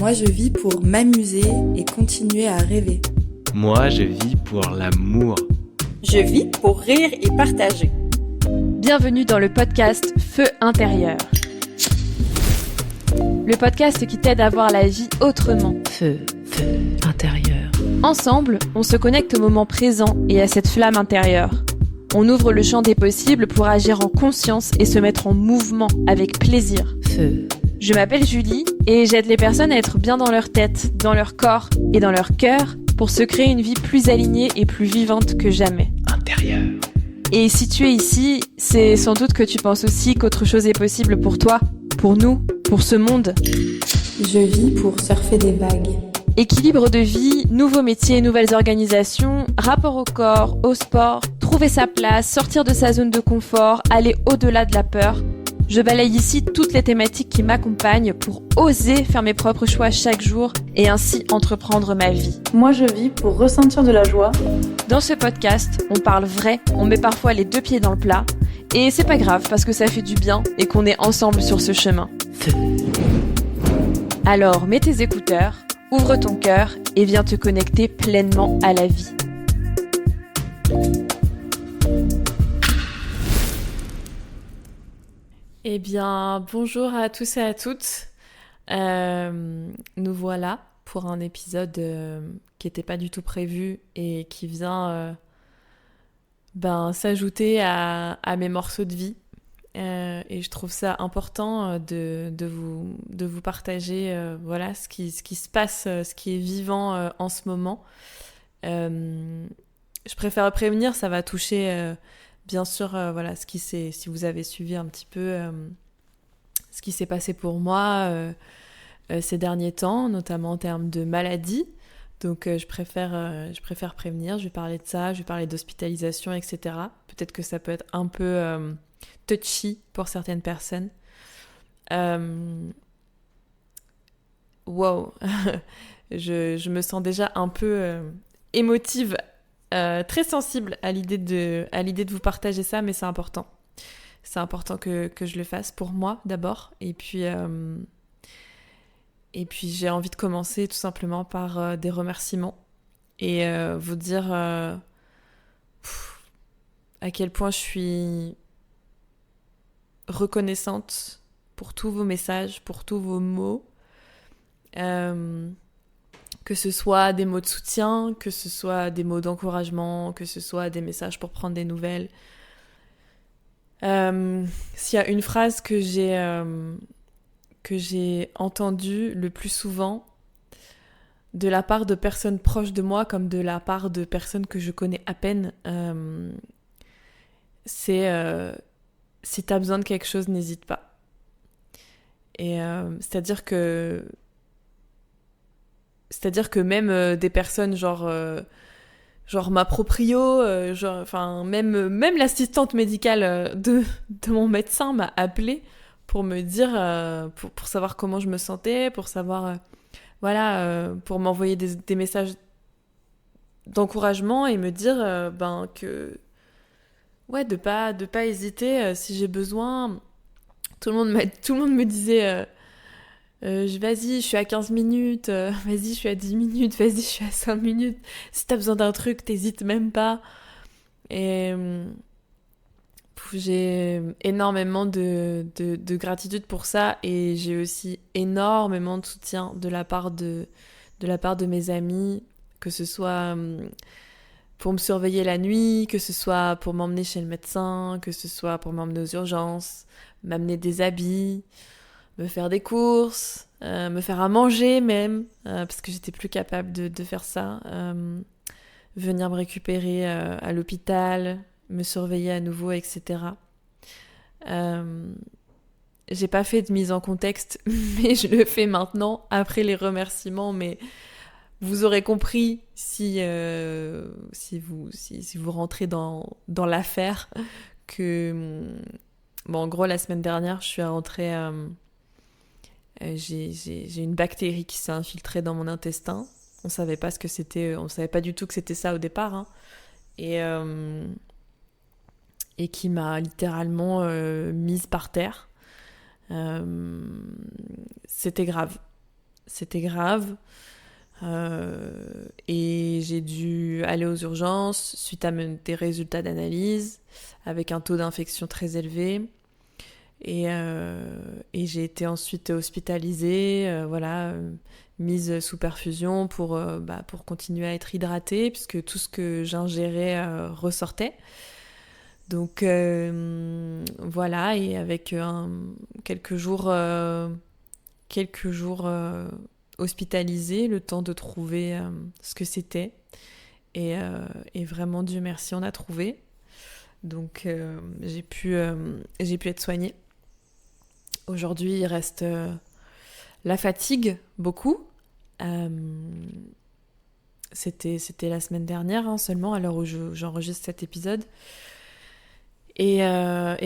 Moi, je vis pour m'amuser et continuer à rêver. Moi, je vis pour l'amour. Je vis pour rire et partager. Bienvenue dans le podcast Feu intérieur. Le podcast qui t'aide à voir la vie autrement. Feu intérieur. Ensemble, on se connecte au moment présent et à cette flamme intérieure. On ouvre le champ des possibles pour agir en conscience et se mettre en mouvement avec plaisir. Feu. Je m'appelle Julie et j'aide les personnes à être bien dans leur tête, dans leur corps et dans leur cœur pour se créer une vie plus alignée et plus vivante que jamais. Intérieur. Et si tu es ici, c'est sans doute que tu penses aussi qu'autre chose est possible pour toi, pour nous, pour ce monde. Je vis pour surfer des vagues. Équilibre de vie, nouveaux métiers, nouvelles organisations, rapport au corps, au sport, trouver sa place, sortir de sa zone de confort, aller au-delà de la peur. Je balaye ici toutes les thématiques qui m'accompagnent pour oser faire mes propres choix chaque jour et ainsi entreprendre ma vie. Moi, je vis pour ressentir de la joie. Dans ce podcast, on parle vrai, on met parfois les deux pieds dans le plat et c'est pas grave parce que ça fait du bien et qu'on est ensemble sur ce chemin. Feu. Alors mets tes écouteurs, ouvre ton cœur et viens te connecter pleinement à la vie. Eh bien, bonjour à tous et à toutes. Nous voilà pour un épisode qui n'était pas du tout prévu et qui vient s'ajouter à mes morceaux de vie. Et je trouve ça important de vous partager ce qui se passe, ce qui est vivant en ce moment. Je préfère prévenir, ça va toucher bien sûr si vous avez suivi un petit peu ce qui s'est passé pour moi ces derniers temps, notamment en termes de maladie. Donc je préfère prévenir, je vais parler de ça, je vais parler d'hospitalisation, etc. Peut-être que ça peut être un peu touchy pour certaines personnes. Wow, je me sens déjà un peu émotive, très sensible à l'idée de vous partager ça, mais c'est important. C'est important que je le fasse pour moi d'abord, et puis j'ai envie de commencer tout simplement par des remerciements et vous dire à quel point je suis reconnaissante pour tous vos messages, pour tous vos mots, que ce soit des mots de soutien, que ce soit des mots d'encouragement, que ce soit des messages pour prendre des nouvelles. S'il y a une phrase que j'ai entendue le plus souvent de la part de personnes proches de moi comme de la part de personnes que je connais à peine, c'est si t'as besoin de quelque chose, n'hésite pas. Et c'est-à-dire que même des personnes genre ma proprio, même l'assistante médicale de mon médecin m'a appelée pour me dire, pour savoir comment je me sentais, pour savoir, pour m'envoyer des messages d'encouragement et me dire que de pas hésiter si j'ai besoin. Tout le monde me disait vas-y, je suis à 15 minutes, vas-y, je suis à 10 minutes, vas-y, je suis à 5 minutes. Si t'as besoin d'un truc, t'hésites même pas. Et j'ai énormément de gratitude pour ça et j'ai aussi énormément de soutien de la part de mes amis, que ce soit pour me surveiller la nuit, que ce soit pour m'emmener chez le médecin, que ce soit pour m'emmener aux urgences, m'amener des habits, me faire des courses, me faire à manger même, parce que j'étais plus capable de faire ça, venir me récupérer à l'hôpital, me surveiller à nouveau, etc. J'ai pas fait de mise en contexte, mais je le fais maintenant, après les remerciements, mais vous aurez compris si vous rentrez dans l'affaire que... en gros, la semaine dernière, je suis rentrée... j'ai une bactérie qui s'est infiltrée dans mon intestin. On savait pas ce que c'était, on savait pas du tout que c'était ça au départ, hein. Et qui m'a littéralement mise par terre. C'était grave. c'était grave. Et j'ai dû aller aux urgences suite à des résultats d'analyse avec un taux d'infection très élevé. Et j'ai été ensuite hospitalisée, mise sous perfusion pour continuer à être hydratée, puisque tout ce que j'ingérais ressortait. Donc voilà, et avec quelques jours hospitalisée, le temps de trouver ce que c'était. Et vraiment, Dieu merci, on a trouvé. Donc j'ai pu être soignée. Aujourd'hui, il reste la fatigue, beaucoup. C'était la semaine dernière, seulement, à l'heure où j'enregistre cet épisode. Et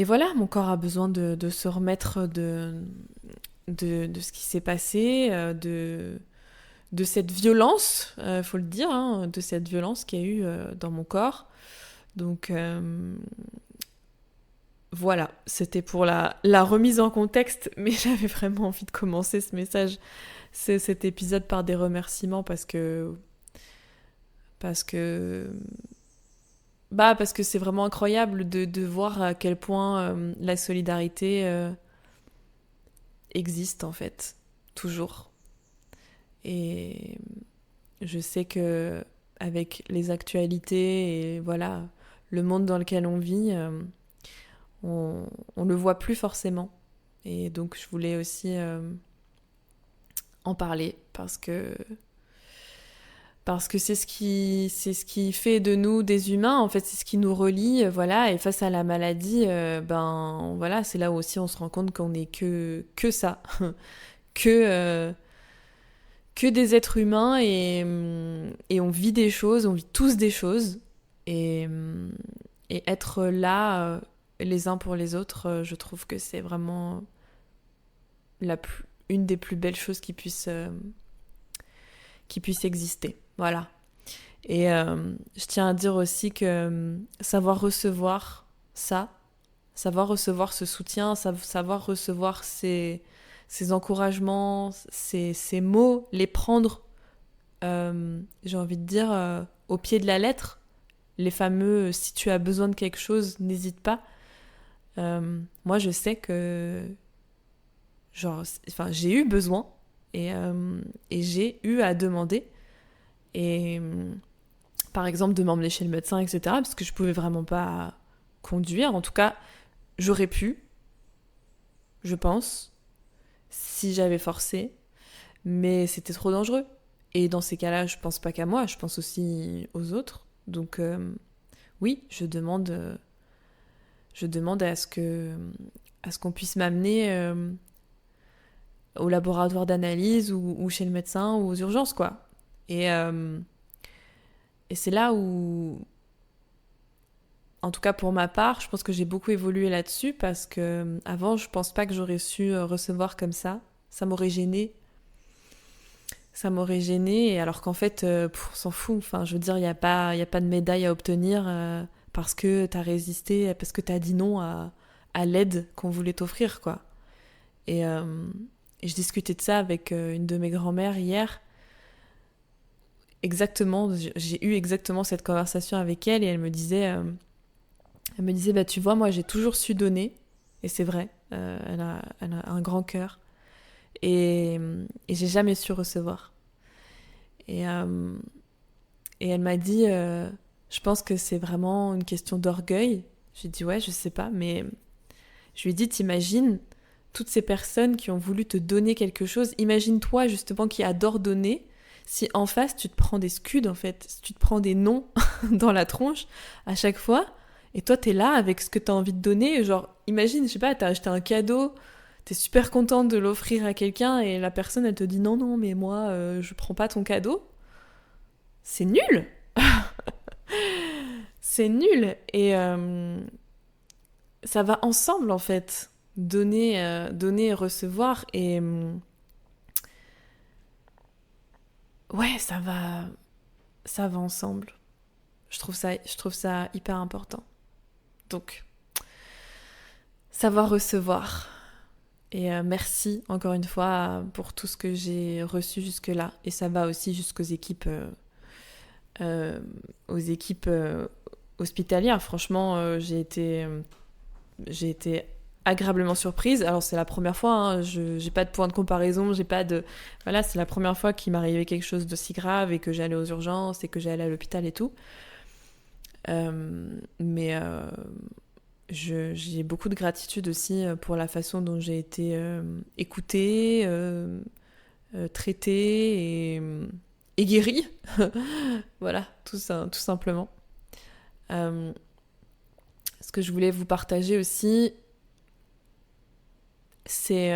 voilà, mon corps a besoin de se remettre de ce qui s'est passé, de cette violence, faut le dire, de cette violence qu'il y a eu dans mon corps. Donc voilà, c'était pour la remise en contexte, mais j'avais vraiment envie de commencer cet épisode par des remerciements parce que c'est vraiment incroyable de voir à quel point la solidarité existe en fait, toujours. Et je sais que avec les actualités et voilà, le monde dans lequel on vit, on le voit plus forcément. Et donc je voulais aussi en parler parce que c'est ce qui fait de nous des humains, en fait, c'est ce qui nous relie, voilà. Et face à la maladie, voilà, c'est là où aussi on se rend compte qu'on n'est que ça, que des êtres humains et on vit des choses, on vit tous des choses et être là les uns pour les autres, je trouve que c'est vraiment une des plus belles choses qui puisse exister. Voilà. Et je tiens à dire aussi que savoir recevoir ça, savoir recevoir ce soutien, savoir recevoir ces encouragements, ces mots, les prendre, j'ai envie de dire, au pied de la lettre, les fameux « si tu as besoin de quelque chose, n'hésite pas ». Moi, je sais que j'ai eu besoin et j'ai eu à demander. Et par exemple, de m'emmener chez le médecin, etc. Parce que je pouvais vraiment pas conduire. En tout cas, j'aurais pu, je pense, si j'avais forcé. Mais c'était trop dangereux. Et dans ces cas-là, je pense pas qu'à moi, je pense aussi aux autres. Donc oui, je demande à ce qu'on puisse m'amener au laboratoire d'analyse ou chez le médecin ou aux urgences, quoi. Et c'est là où, en tout cas pour ma part, je pense que j'ai beaucoup évolué là-dessus parce que avant, je pense pas que j'aurais su recevoir comme ça. Ça m'aurait gênée. Et alors qu'en fait, on s'en fout. Enfin, je veux dire, il y a pas de médaille à obtenir parce que t'as résisté, parce que t'as dit non à l'aide qu'on voulait t'offrir, quoi. Et je discutais de ça avec une de mes grand-mères hier. Exactement, j'ai eu exactement cette conversation avec elle et elle me disait bah tu vois, moi j'ai toujours su donner et c'est vrai, elle a un grand cœur et j'ai jamais su recevoir et elle m'a dit je pense que c'est vraiment une question d'orgueil. J'ai dit ouais, je sais pas, mais je lui ai dit t'imagines toutes ces personnes qui ont voulu te donner quelque chose, imagine-toi justement qui adore donner. Si en face, tu te prends des scuds, en fait, si tu te prends des noms dans la tronche à chaque fois, et toi, t'es là avec ce que t'as envie de donner, genre, imagine, je sais pas, t'as acheté un cadeau, t'es super contente de l'offrir à quelqu'un, et la personne, elle te dit non, mais moi, je prends pas ton cadeau. C'est nul. C'est nul. Et ça va ensemble, en fait, donner et recevoir, et... ouais, ça va ensemble. Je trouve ça hyper important. Donc, savoir recevoir. Et merci encore une fois pour tout ce que j'ai reçu jusque-là. Et ça va aussi jusqu'aux équipes, aux équipes hospitalières. Franchement, j'ai été agréablement surprise. Alors c'est la première fois, hein, j'ai pas de point de comparaison, voilà, c'est la première fois qu'il m'arrivait quelque chose d'aussi grave et que j'allais aux urgences et que j'allais à l'hôpital et tout. Mais j'ai beaucoup de gratitude aussi pour la façon dont j'ai été écoutée, traitée et guérie. Voilà, tout simplement. Ce que je voulais vous partager aussi, c'est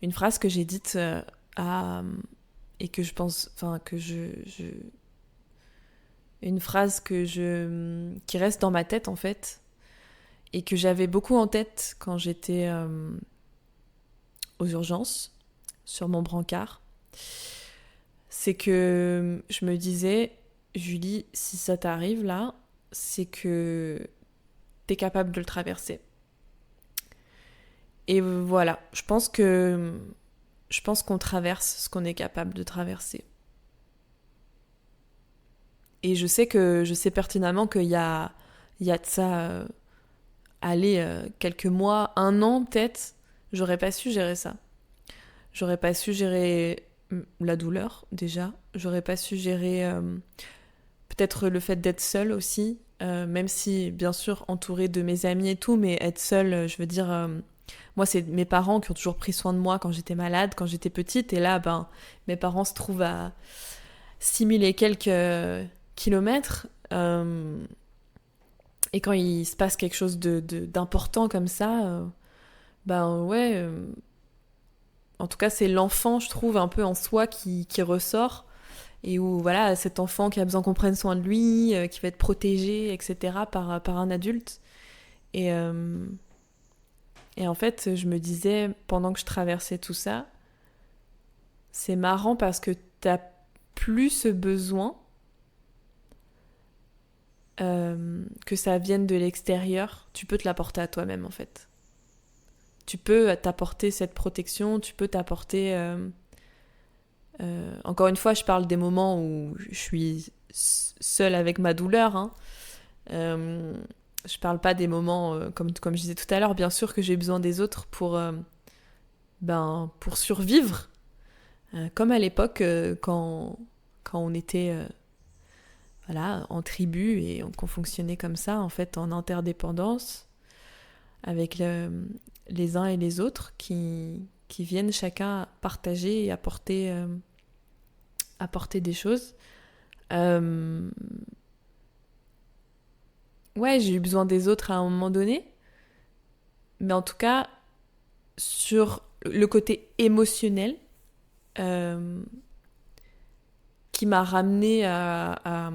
une phrase que j'ai dite et que je pense, enfin que une phrase qui reste dans ma tête en fait, et que j'avais beaucoup en tête quand j'étais aux urgences, sur mon brancard. C'est que je me disais, Julie, si ça t'arrive là, c'est que t'es capable de le traverser. Et voilà, je pense qu'on traverse ce qu'on est capable de traverser. Et je sais pertinemment qu'il y a de ça, quelques mois, 1 an peut-être, j'aurais pas su gérer ça. J'aurais pas su gérer la douleur déjà. J'aurais pas su gérer peut-être le fait d'être seule aussi, même si bien sûr entourée de mes amis et tout, mais être seule, je veux dire, moi c'est mes parents qui ont toujours pris soin de moi quand j'étais malade, quand j'étais petite, et là mes parents se trouvent à 6000 et quelques kilomètres, et quand il se passe quelque chose d'important comme ça, ouais, en tout cas c'est l'enfant, je trouve, un peu en soi qui ressort, et où voilà, cet enfant qui a besoin qu'on prenne soin de lui, qui va être protégé, etc. par un adulte. Et en fait, je me disais, pendant que je traversais tout ça, c'est marrant parce que t'as plus ce besoin que ça vienne de l'extérieur. Tu peux te l'apporter à toi-même en fait. Tu peux t'apporter cette protection, tu peux t'apporter... encore une fois, je parle des moments où je suis seule avec ma douleur. Hein. Je parle pas des moments, comme je disais tout à l'heure, bien sûr que j'ai besoin des autres pour survivre. Comme à l'époque, quand on était en tribu et qu'on fonctionnait comme ça, en fait, en interdépendance, avec les uns et les autres qui viennent chacun partager et apporter des choses. Ouais, j'ai eu besoin des autres à un moment donné, mais en tout cas, sur le côté émotionnel, qui m'a ramené à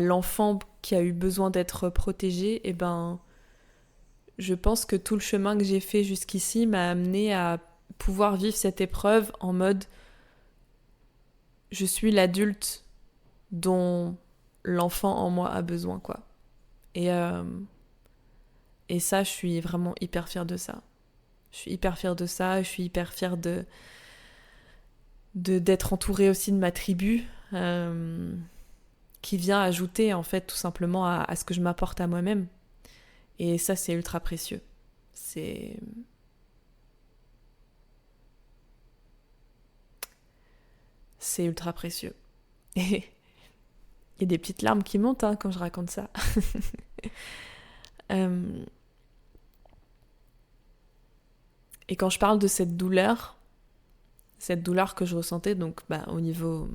l'enfant qui a eu besoin d'être protégé, et je pense que tout le chemin que j'ai fait jusqu'ici m'a amené à pouvoir vivre cette épreuve en mode je suis l'adulte dont l'enfant en moi a besoin, quoi. Et ça, je suis vraiment hyper fière de ça. Je suis hyper fière de ça, je suis hyper fière d'être entourée aussi de ma tribu, qui vient ajouter en fait tout simplement à ce que je m'apporte à moi-même. Et ça, c'est ultra précieux. C'est ultra précieux. Et il y a des petites larmes qui montent quand je raconte ça. Et quand je parle de cette douleur que je ressentais, donc au niveau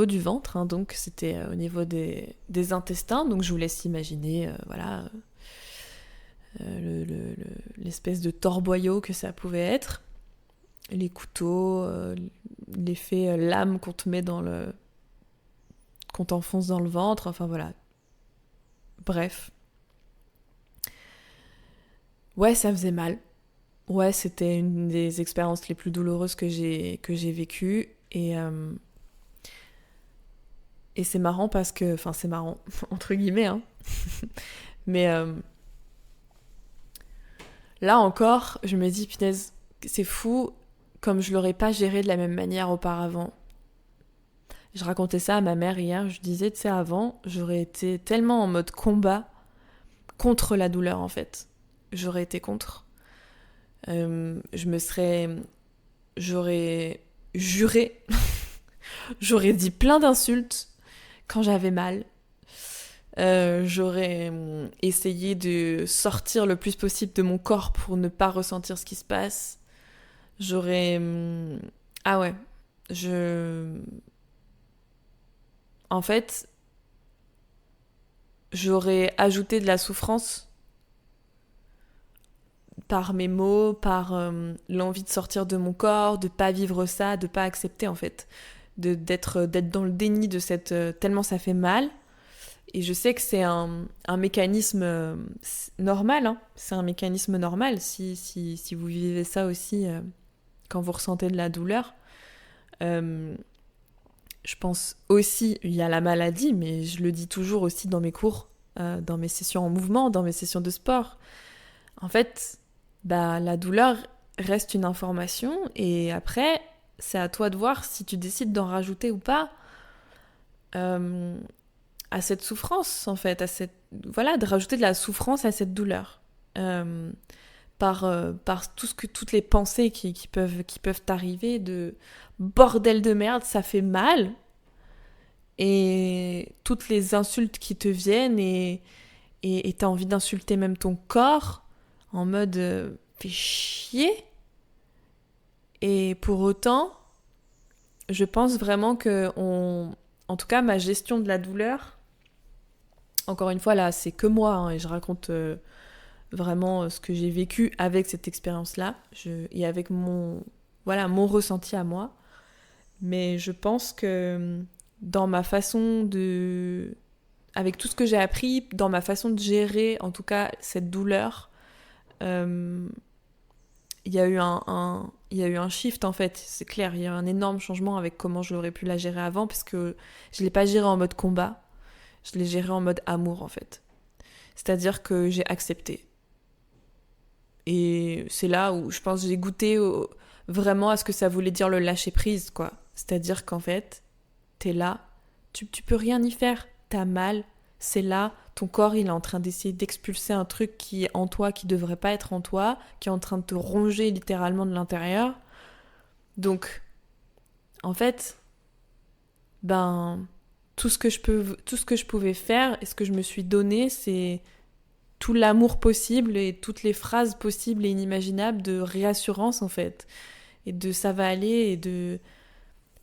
du ventre, hein, donc c'était au niveau des intestins, donc je vous laisse imaginer l'espèce de torboyau que ça pouvait être, les couteaux, l'effet lame qu'on te met qu'on t'enfonce dans le ventre, enfin voilà. Bref. Ouais, ça faisait mal. Ouais, c'était une des expériences les plus douloureuses que j'ai vécues. Et c'est marrant parce que... Enfin, c'est marrant, entre guillemets, hein. Mais là encore, je me dis, punaise, c'est fou, comme je l'aurais pas géré de la même manière auparavant. Je racontais ça à ma mère hier, je disais, tu sais, avant, j'aurais été tellement en mode combat contre la douleur, en fait. J'aurais été contre. J'aurais juré, j'aurais dit plein d'insultes quand j'avais mal. J'aurais essayé de sortir le plus possible de mon corps pour ne pas ressentir ce qui se passe. J'aurais... Ah ouais, En fait, j'aurais ajouté de la souffrance par mes mots, par l'envie de sortir de mon corps, de pas vivre ça, de pas accepter en fait, d'être dans le déni de cette... tellement ça fait mal. Et je sais que c'est un mécanisme normal, hein. C'est un mécanisme normal si vous vivez ça aussi quand vous ressentez de la douleur. Je pense aussi, il y a la maladie, mais je le dis toujours aussi dans mes cours, dans mes sessions en mouvement, dans mes sessions de sport. En fait, la douleur reste une information et après, c'est à toi de voir si tu décides d'en rajouter ou pas à cette souffrance, en fait, de rajouter de la souffrance à cette douleur. Par toutes les pensées qui peuvent t'arriver de bordel de merde, ça fait mal. Et toutes les insultes qui te viennent et t'as envie d'insulter même ton corps en mode fais chier. Et pour autant, je pense vraiment que en tout cas, ma gestion de la douleur, encore une fois là, c'est que moi, hein, et je raconte vraiment ce que j'ai vécu avec cette expérience-là et avec mon ressenti à moi. Mais je pense que dans ma façon avec tout ce que j'ai appris, dans ma façon de gérer en tout cas cette douleur, il y a eu un shift en fait, c'est clair, il y a eu un énorme changement avec comment j'aurais pu la gérer avant, parce que je l'ai pas gérée en mode combat, je l'ai gérée en mode amour en fait. C'est-à-dire que j'ai accepté. Et c'est là où je pense que j'ai goûté vraiment à ce que ça voulait dire le lâcher prise, quoi. C'est-à-dire qu'en fait, t'es là, tu peux rien y faire, t'as mal, c'est là, ton corps il est en train d'essayer d'expulser un truc qui est en toi, qui devrait pas être en toi, qui est en train de te ronger littéralement de l'intérieur. Donc, en fait, tout ce que je pouvais faire et ce que je me suis donné, c'est tout l'amour possible et toutes les phrases possibles et inimaginables de réassurance en fait, et de ça va aller, je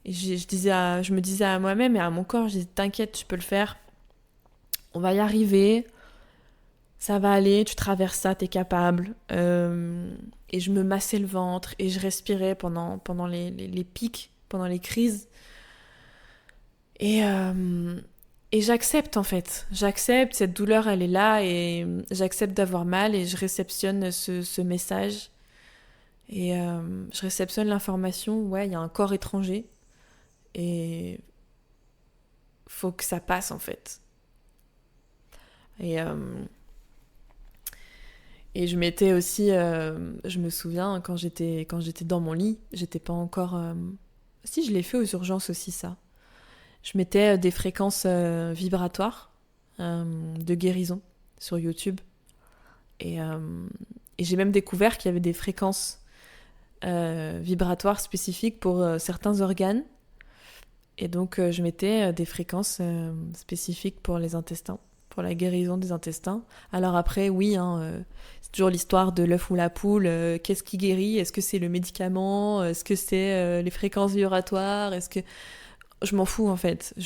me disais à moi-même et à mon corps, je disais t'inquiète, tu peux le faire, on va y arriver, ça va aller, tu traverses ça, t'es capable. Et je me massais le ventre et je respirais pendant les pics, pendant les crises. Et j'accepte en fait, cette douleur elle est là et j'accepte d'avoir mal et je réceptionne ce message. Et je réceptionne l'information, ouais, il y a un corps étranger et faut que ça passe en fait. Et je m'étais aussi, je me souviens quand j'étais dans mon lit, j'étais pas encore... Si, je l'ai fait aux urgences aussi ça. Je mettais des fréquences vibratoires de guérison sur YouTube. Et j'ai même découvert qu'il y avait des fréquences vibratoires spécifiques pour certains organes. Et donc, je mettais des fréquences spécifiques pour les intestins, pour la guérison des intestins. Alors après, oui, c'est toujours l'histoire de l'œuf ou la poule. Qu'est-ce qui guérit ? Est-ce que c'est le médicament ? Est-ce que c'est les fréquences vibratoires ? Est-ce que... Je m'en fous en fait. Tout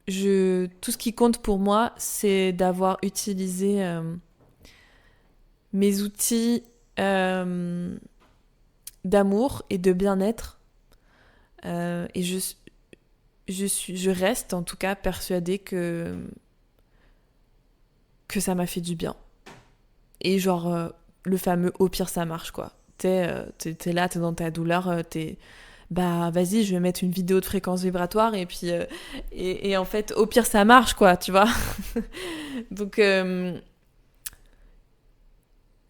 ce qui compte pour moi, c'est d'avoir utilisé mes outils d'amour et de bien-être. Et je reste en tout cas persuadée que ça m'a fait du bien. Et genre, le fameux au pire ça marche quoi. T'es là, t'es dans ta douleur, vas-y, je vais mettre une vidéo de fréquence vibratoire et puis et en fait au pire ça marche quoi, tu vois. Donc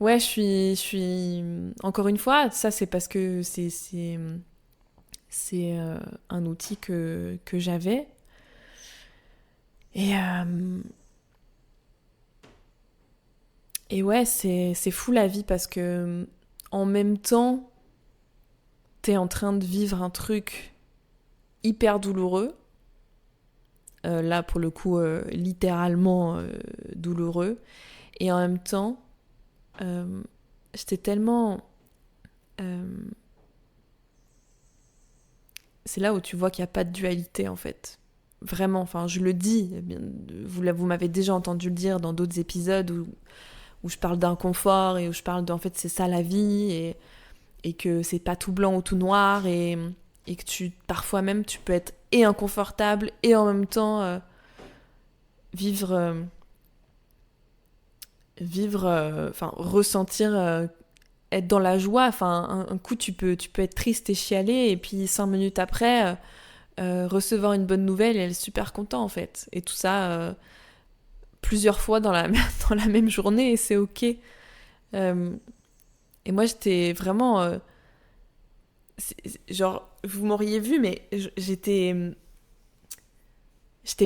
Ouais, encore une fois, ça c'est parce que c'est un outil que j'avais. Et, et ouais, c'est fou la vie parce que en même temps, t'es en train de vivre un truc hyper douloureux. Là, pour le coup, littéralement douloureux. Et en même temps, j'étais tellement... c'est là où tu vois qu'il n'y a pas de dualité, en fait. Vraiment, enfin, je le dis. Vous m'avez déjà entendu le dire dans d'autres épisodes où je parle d'inconfort et où je parle en fait, c'est ça la vie et que c'est pas tout blanc ou tout noir et que parfois même, tu peux être et inconfortable et en même temps vivre... ressentir, être dans la joie. Enfin, un coup, tu peux être triste et chialer, et puis 5 minutes après, recevoir une bonne nouvelle et être super content, en fait. Et tout ça, plusieurs fois dans la même journée, et c'est ok. Et moi, j'étais vraiment... genre, vous m'auriez vu, mais j'étais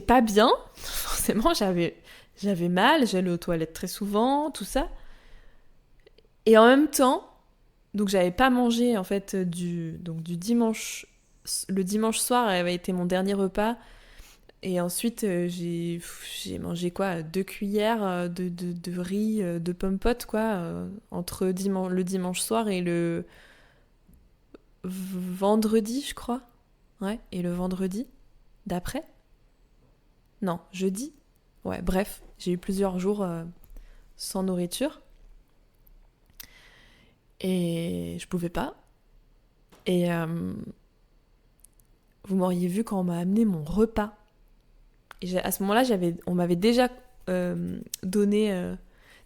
pas bien. Forcément, j'avais mal, j'allais aux toilettes très souvent, tout ça. Et en même temps, donc j'avais pas mangé en fait du dimanche. Le dimanche soir avait été mon dernier repas. Et ensuite, j'ai mangé quoi, 2 cuillères de riz, de pommes potes, quoi, entre le dimanche soir et le vendredi, je crois. Ouais, et le vendredi d'après. Non, jeudi. Ouais, bref, j'ai eu plusieurs jours sans nourriture. Et je pouvais pas. Et vous m'auriez vu quand on m'a amené mon repas. Et à ce moment-là, on m'avait déjà donné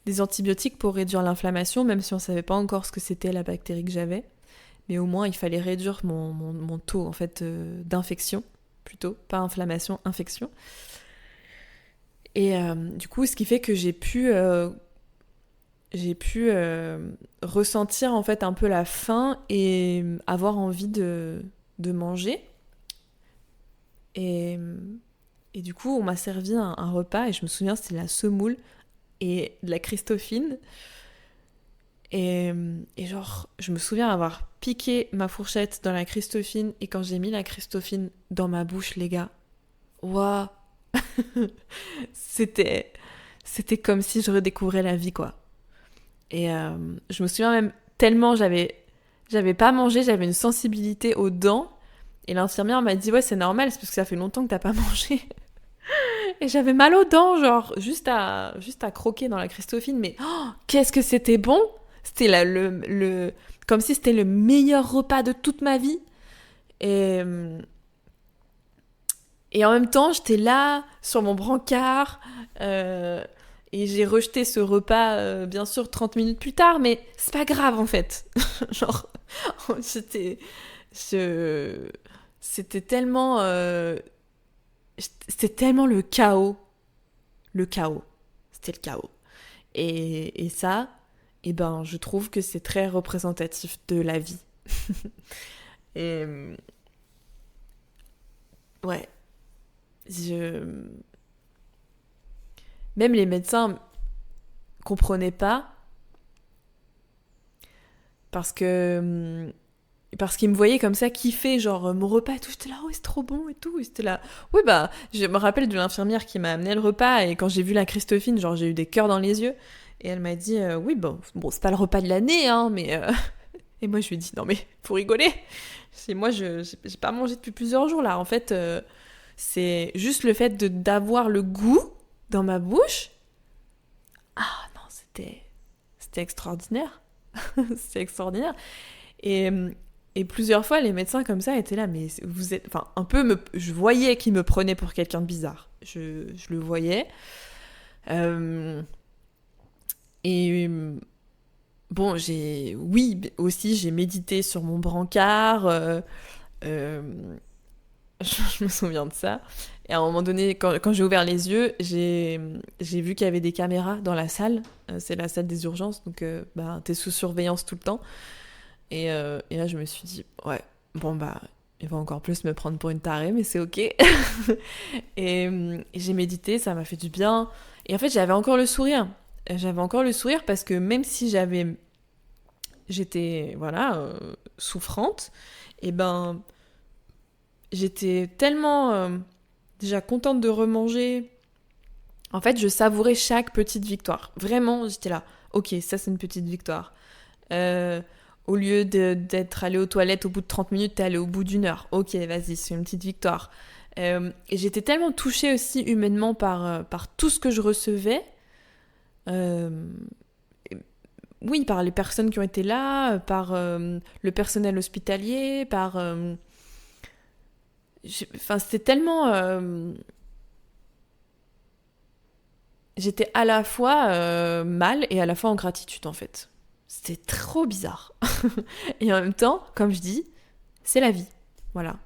des antibiotiques pour réduire l'inflammation, même si on savait pas encore ce que c'était la bactérie que j'avais. Mais au moins, il fallait réduire mon taux en fait, d'infection, plutôt. Pas inflammation, infection. Et du coup, ce qui fait que j'ai pu ressentir en fait un peu la faim et avoir envie de manger. Et du coup, on m'a servi un repas et je me souviens, c'était la semoule et de la Christophine. Et genre, je me souviens avoir piqué ma fourchette dans la Christophine et quand j'ai mis la Christophine dans ma bouche, les gars, waouh, c'était comme si je redécouvrais la vie, quoi. Et je me souviens même tellement j'avais pas mangé, j'avais une sensibilité aux dents. Et l'infirmière m'a dit ouais, c'est normal, c'est parce que ça fait longtemps que t'as pas mangé. Et j'avais mal aux dents, genre juste à croquer dans la Christophine, mais qu'est-ce que c'était bon. C'était comme si c'était le meilleur repas de toute ma vie. Et en même temps, j'étais là sur mon brancard. Et j'ai rejeté ce repas, bien sûr, 30 minutes plus tard, mais c'est pas grave, en fait. Genre, c'était tellement... c'était tellement le chaos. Le chaos. C'était le chaos. Et ça, eh ben, je trouve que c'est très représentatif de la vie. Et... ouais. Même les médecins comprenaient pas parce qu'ils me voyaient comme ça kiffer genre mon repas et tout, j'étais là ouais, c'est trop bon et tout, et c'était là oui, bah je me rappelle de l'infirmière qui m'a amené le repas et quand j'ai vu la Christophine, genre j'ai eu des cœurs dans les yeux et elle m'a dit oui, bon c'est pas le repas de l'année hein, mais et moi je lui ai dit non mais faut rigoler, moi j'ai pas mangé depuis plusieurs jours là, en fait c'est juste le fait d'avoir le goût dans ma bouche. Ah non, c'était extraordinaire. C'était extraordinaire. Et plusieurs fois, les médecins comme ça étaient là, mais vous êtes... Enfin, un peu, je voyais qu'ils me prenaient pour quelqu'un de bizarre. Je le voyais. Et bon, aussi, j'ai médité sur mon brancard. je me souviens de ça. Et à un moment donné, quand j'ai ouvert les yeux, j'ai vu qu'il y avait des caméras dans la salle. C'est la salle des urgences, donc t'es sous surveillance tout le temps. Et là, je me suis dit, ouais, bon il va encore plus me prendre pour une tarée, mais c'est ok. Et j'ai médité, ça m'a fait du bien. Et en fait, j'avais encore le sourire. J'avais encore le sourire parce que même si j'étais, souffrante, et j'étais tellement déjà contente de remanger. En fait, je savourais chaque petite victoire. Vraiment, j'étais là, ok, ça c'est une petite victoire. Au lieu d'être allé aux toilettes au bout de 30 minutes, t'es allé au bout d'1 heure. Ok, vas-y, c'est une petite victoire. Et j'étais tellement touchée aussi humainement par tout ce que je recevais. Oui, par les personnes qui ont été là, par le personnel hospitalier, c'était tellement... J'étais à la fois mal et à la fois en gratitude, en fait. C'était trop bizarre. Et en même temps, comme je dis, c'est la vie. Voilà.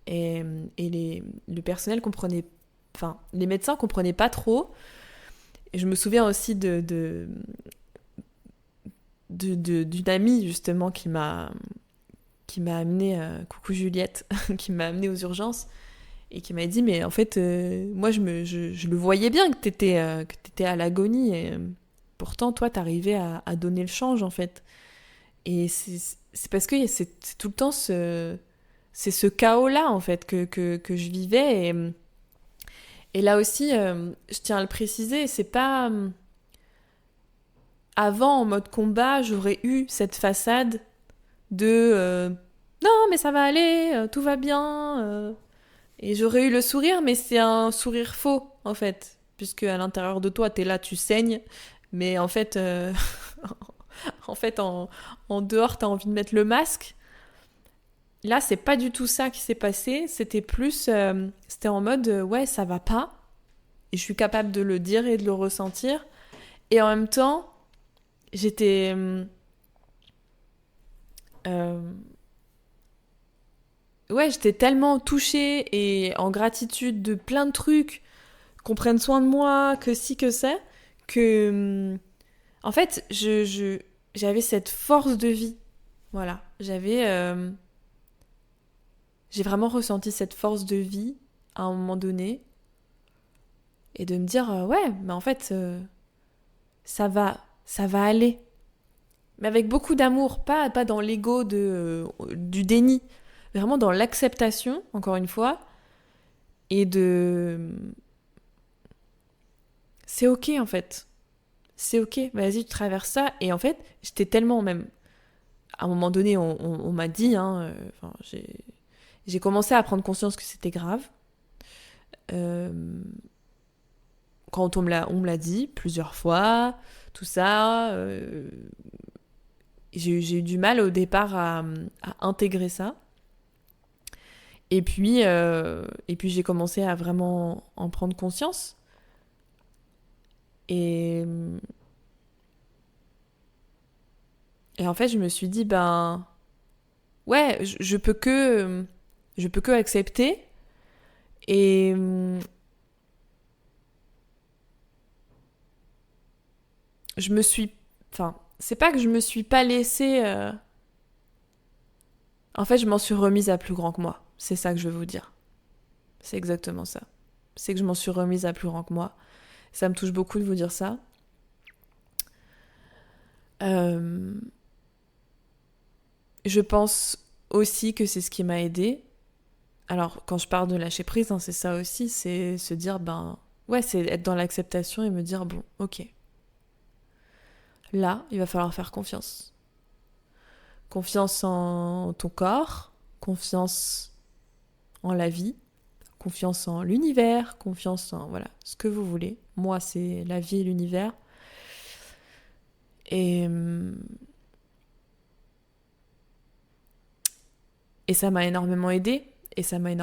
Et le personnel comprenait... Enfin, les médecins comprenaient pas trop. Et je me souviens aussi d'une amie, justement, qui m'a amenée... coucou Juliette, qui m'a amenée aux urgences. Et qui m'a dit, mais en fait, moi, je le voyais bien que t'étais à l'agonie. Et pourtant, toi, t'arrivais à donner le change, en fait. Et c'est parce que c'est tout le temps c'est ce chaos-là, en fait, que je vivais. Et là aussi, je tiens à le préciser, c'est pas... avant, en mode combat, j'aurais eu cette façade de... non, mais ça va aller, tout va bien... Et j'aurais eu le sourire, mais c'est un sourire faux, en fait. Puisque à l'intérieur de toi, t'es là, tu saignes. Mais en fait, en dehors, t'as envie de mettre le masque. Là, c'est pas du tout ça qui s'est passé. C'était plus... c'était en mode, ouais, ça va pas. Et je suis capable de le dire et de le ressentir. Et en même temps, j'étais... ouais, j'étais tellement touchée et en gratitude de plein de trucs, qu'on prenne soin de moi, que ci, que ça, que... en fait, j'avais cette force de vie. Voilà. J'ai vraiment ressenti cette force de vie à un moment donné. Et de me dire, ouais, mais en fait, ça va aller. Mais avec beaucoup d'amour, pas dans l'ego du déni. Vraiment dans l'acceptation, encore une fois, et c'est ok, en fait. C'est ok, vas-y, tu traverses ça. Et en fait, j'étais tellement même... À un moment donné, on m'a dit, j'ai commencé à prendre conscience que c'était grave. Quand on me l'a dit plusieurs fois, tout ça... j'ai eu du mal au départ à intégrer ça. Et puis j'ai commencé à vraiment en prendre conscience. Et en fait, je me suis dit, ouais, je peux que accepter. Et je me suis... Enfin, c'est pas que je me suis pas laissée... En fait, je m'en suis remise à plus grand que moi. C'est ça que je veux vous dire. C'est exactement ça. C'est que je m'en suis remise à plus grand que moi. Ça me touche beaucoup de vous dire ça. Je pense aussi que c'est ce qui m'a aidée. Alors, quand je parle de lâcher prise, c'est ça aussi. C'est se dire, ouais, c'est être dans l'acceptation et me dire, bon, ok. Là, il va falloir faire confiance. Confiance en ton corps, confiance en la vie, confiance en l'univers, confiance en, voilà, ce que vous voulez. Moi, c'est la vie et l'univers. Et ça m'a énormément aidée. Et ça m'a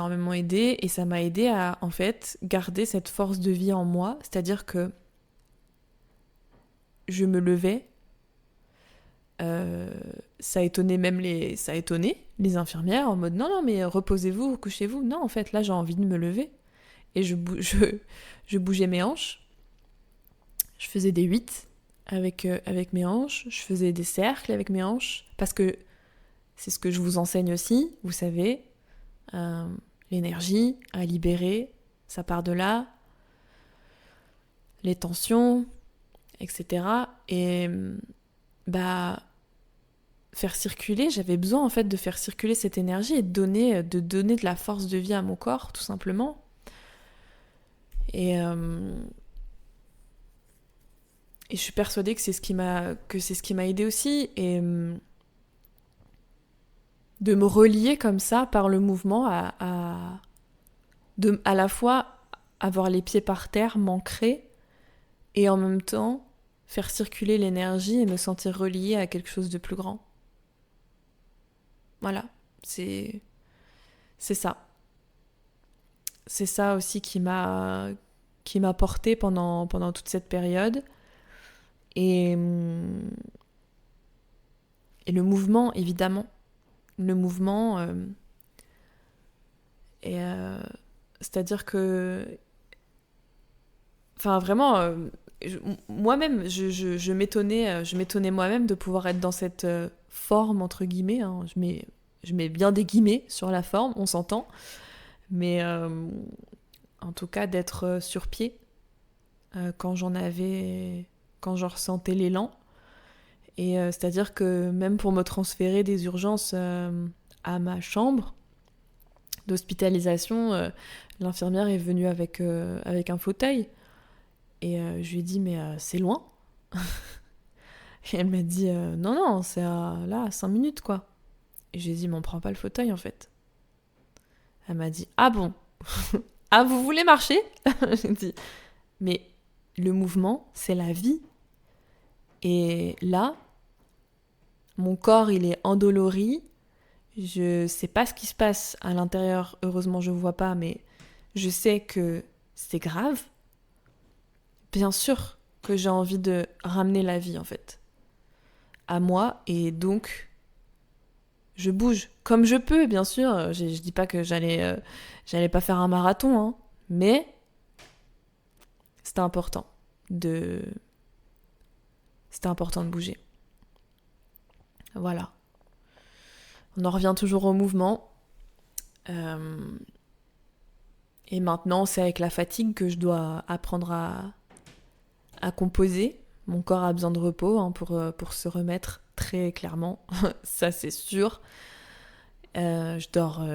aidé à, en fait, garder cette force de vie en moi. C'est-à-dire que je me levais, Ça a étonné les infirmières en mode non, mais reposez-vous, couchez-vous. Non, en fait, là, j'ai envie de me lever. Et je bougeais mes hanches. Je faisais des 8 avec mes hanches. Je faisais des cercles avec mes hanches. Parce que c'est ce que je vous enseigne aussi, vous savez. L'énergie à libérer, ça part de là. Les tensions, etc. Et faire circuler, j'avais besoin en fait de faire circuler cette énergie et de donner de la force de vie à mon corps, tout simplement. Et je suis persuadée que c'est ce qui m'a aidée aussi, et de me relier comme ça par le mouvement à la fois avoir les pieds par terre, m'ancrer, et en même temps faire circuler l'énergie et me sentir reliée à quelque chose de plus grand. Voilà, c'est ça. C'est ça aussi qui m'a portée pendant toute cette période. Et le mouvement, évidemment. Le mouvement, c'est-à-dire que... Enfin, vraiment, moi-même, je m'étonnais moi-même de pouvoir être dans cette forme, entre guillemets. Hein. Je mets bien des guillemets sur la forme, on s'entend. Mais en tout cas, d'être sur pied quand j'en ressentais l'élan. Et c'est-à-dire que même pour me transférer des urgences à ma chambre d'hospitalisation, l'infirmière est venue avec un fauteuil. Et je lui ai dit, mais c'est loin. Et elle m'a dit, non, c'est à 5 minutes, quoi. Et je lui ai dit, mais on prend pas le fauteuil, en fait. Elle m'a dit, ah bon? Ah, vous voulez marcher? J'ai dit, mais le mouvement, c'est la vie. Et là, mon corps, il est endolori. Je sais pas ce qui se passe à l'intérieur. Heureusement, je vois pas, mais je sais que c'est grave. Bien sûr que j'ai envie de ramener la vie, en fait, à moi. Et donc, je bouge comme je peux, bien sûr. Je dis pas que j'allais pas faire un marathon, hein, mais c'était important de bouger. Voilà. On en revient toujours au mouvement. Et maintenant, c'est avec la fatigue que je dois apprendre à composer. Mon corps a besoin de repos, hein, pour se remettre, très clairement. Ça, c'est sûr. Je dors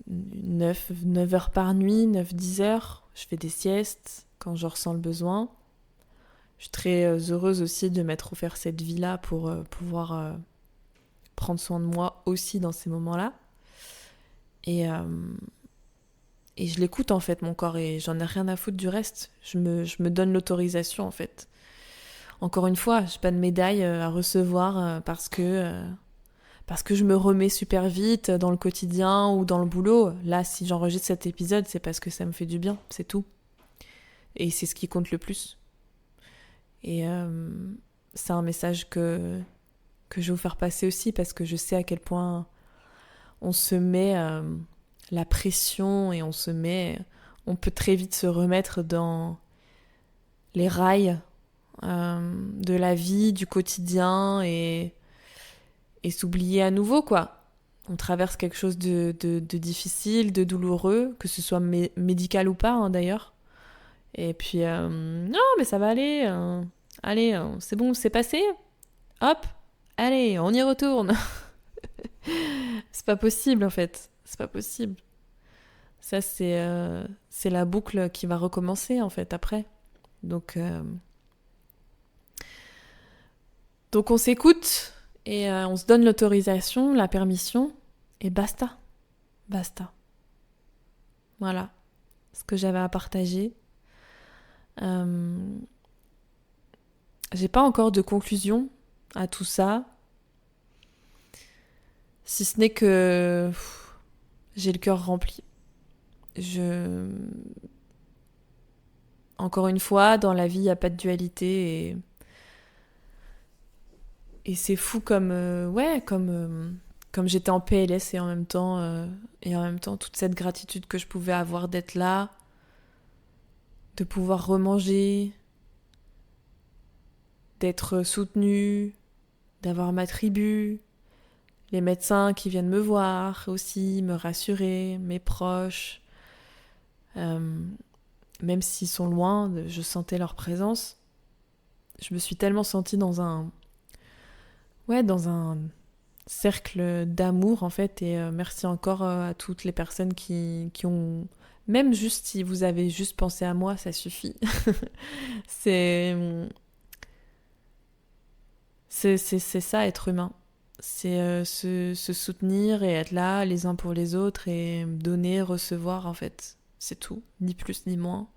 9 heures par nuit, 9-10 heures. Je fais des siestes quand je ressens le besoin. Je suis très heureuse aussi de m'être offert cette vie-là pour pouvoir prendre soin de moi aussi dans ces moments-là. Et je l'écoute, en fait, mon corps, et j'en ai rien à foutre du reste. Je me donne l'autorisation, en fait. Encore une fois, j'ai pas de médaille à recevoir parce que je me remets super vite dans le quotidien ou dans le boulot. Là, si j'enregistre cet épisode, c'est parce que ça me fait du bien, c'est tout. Et c'est ce qui compte le plus. Et c'est un message que je vais vous faire passer aussi, parce que je sais à quel point on se met la pression et on peut très vite se remettre dans les rails de la vie, du quotidien, et s'oublier à nouveau, quoi. On traverse quelque chose de difficile, de douloureux, que ce soit médical ou pas, hein, d'ailleurs. Et puis, non, mais ça va aller. Allez, c'est bon, c'est passé. Hop, allez, on y retourne. C'est pas possible, en fait. C'est pas possible. Ça, c'est la boucle qui va recommencer, en fait, après. Donc on s'écoute et on se donne l'autorisation, la permission, et basta. Basta. Voilà ce que j'avais à partager. J'ai pas encore de conclusion à tout ça, si ce n'est que j'ai le cœur rempli. Encore une fois, dans la vie, il n'y a pas de dualité, c'est fou comme j'étais en PLS et en même temps toute cette gratitude que je pouvais avoir d'être là, de pouvoir remanger, d'être soutenue, d'avoir ma tribu, les médecins qui viennent me voir aussi, me rassurer, mes proches, même s'ils sont loin, je sentais leur présence. Je me suis tellement sentie dans un cercle d'amour en fait, et merci encore à toutes les personnes qui ont, même juste si vous avez juste pensé à moi, ça suffit. c'est ça, être humain. C'est se soutenir et être là les uns pour les autres et donner, recevoir en fait. C'est tout, ni plus ni moins.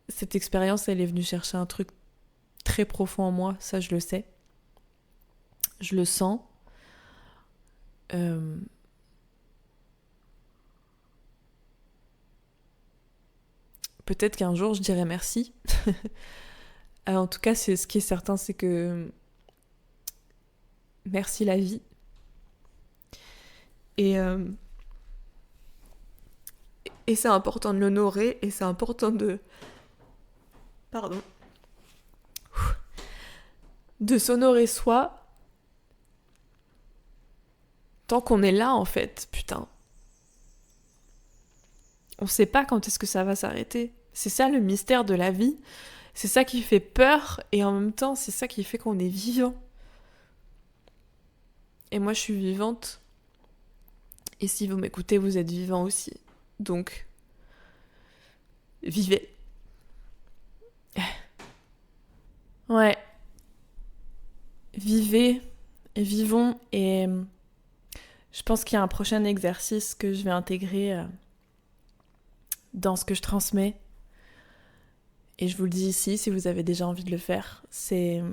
Cette expérience, elle est venue chercher un truc très profond en moi, ça je le sais. Je le sens. Peut-être qu'un jour je dirai merci. En tout cas, ce qui est certain, c'est que merci la vie. Et c'est important de l'honorer, et c'est important de s'honorer soi tant qu'on est là en fait, putain. On sait pas quand est-ce que ça va s'arrêter. C'est ça le mystère de la vie. C'est ça qui fait peur et en même temps c'est ça qui fait qu'on est vivant. Et moi je suis vivante. Et si vous m'écoutez, vous êtes vivant aussi. Donc, vivez. Ouais. Vivez et vivons. Et je pense qu'il y a un prochain exercice que je vais intégrer dans ce que je transmets. Et je vous le dis ici, si vous avez déjà envie de le faire, c'est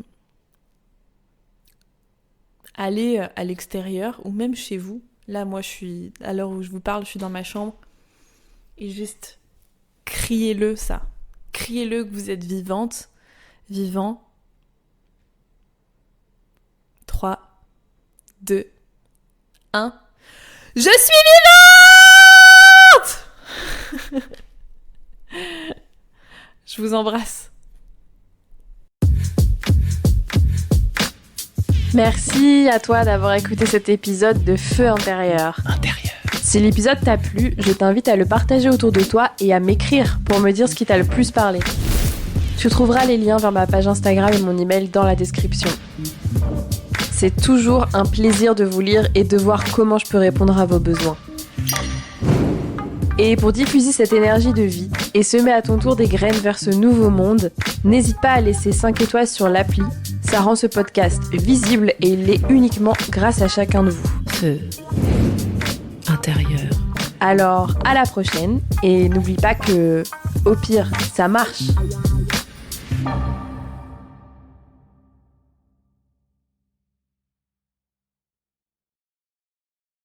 aller à l'extérieur ou même chez vous. Là, moi, à l'heure où je vous parle, je suis dans ma chambre. Et juste, criez-le ça. Criez-le que vous êtes vivante, vivant. 3, 2, 1. Je suis vivante! Je vous embrasse. Merci à toi d'avoir écouté cet épisode de Feu intérieur. Si l'épisode t'a plu, je t'invite à le partager autour de toi et à m'écrire pour me dire ce qui t'a le plus parlé. Tu trouveras les liens vers ma page Instagram et mon email dans la description. C'est toujours un plaisir de vous lire et de voir comment je peux répondre à vos besoins. Et pour diffuser cette énergie de vie et semer à ton tour des graines vers ce nouveau monde, n'hésite pas à laisser 5 étoiles sur l'appli. Ça rend ce podcast visible et il l'est uniquement grâce à chacun de vous. Feu intérieur. Alors, à la prochaine et n'oublie pas que, au pire, ça marche.